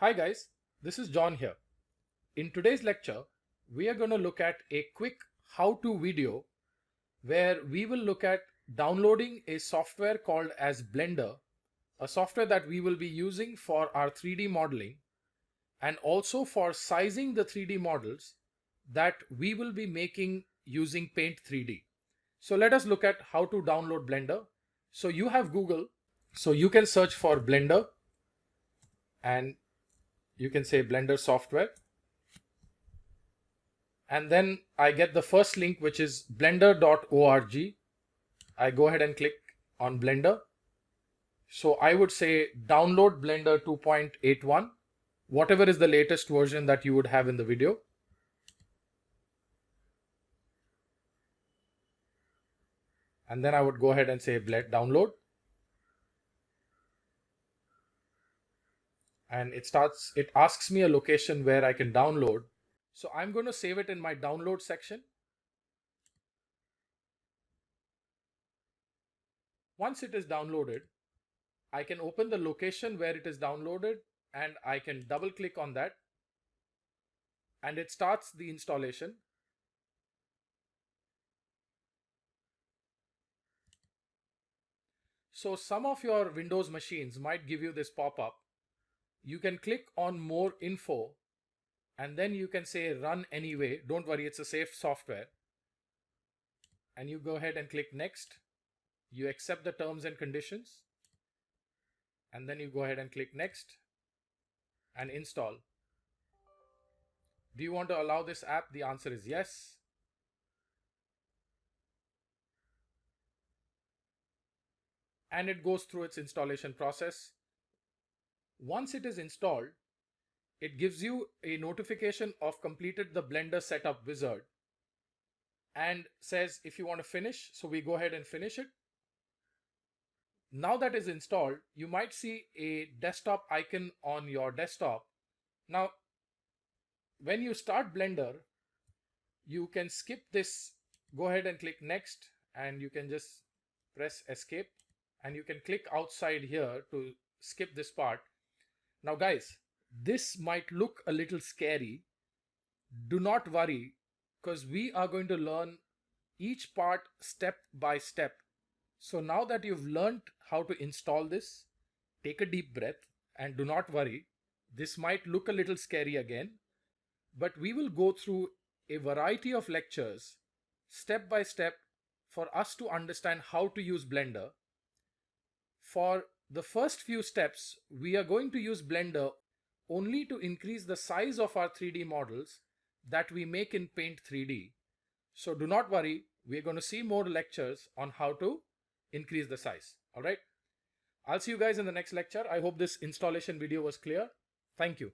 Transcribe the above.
Hi guys, this is John here. In today's lecture, we are going to look at a quick how-to video where we will look at downloading a software called as Blender, a software that we will be using for our 3D modeling and also for sizing the 3D models that we will be making using Paint 3D. So let us look at how to download Blender. So you have Google, so you can search for Blender and you can say Blender software. And then I get the first link, which is blender.org. I go ahead and click on Blender. So I would say download Blender 2.81, whatever is the latest version that you would have in the video. And then I would go ahead and say download. And it asks me a location where I can download. So I'm going to save it in my download section. Once it is downloaded, I can open the location where it is downloaded and I can double click on that and it starts the installation. So some of your Windows machines might give you this pop-up. You can click on more info and then you can say run anyway. Don't worry, it's a safe software. And you go ahead and click next. You accept the terms and conditions. And then you go ahead and click next and install. Do you want to allow this app? The answer is yes. And it goes through its installation process. Once it is installed, it gives you a notification of completed the Blender setup wizard and says if you want to finish. So we go ahead and finish it. Now that is installed, you might see a desktop icon on your desktop. Now, when you start Blender, you can skip this. Go ahead and click next and you can just press escape and you can click outside here to skip this part. Now guys, this might look a little scary. Do not worry, because we are going to learn each part step by step. So now that you've learned how to install this, take a deep breath and do not worry. This might look a little scary again, but we will go through a variety of lectures step by step for us to understand how to use Blender. For the first few steps, we are going to use Blender only to increase the size of our 3D models that we make in Paint 3D. So do not worry, we're going to see more lectures on how to increase the size. All right. I'll see you guys in the next lecture. I hope this installation video was clear. Thank you.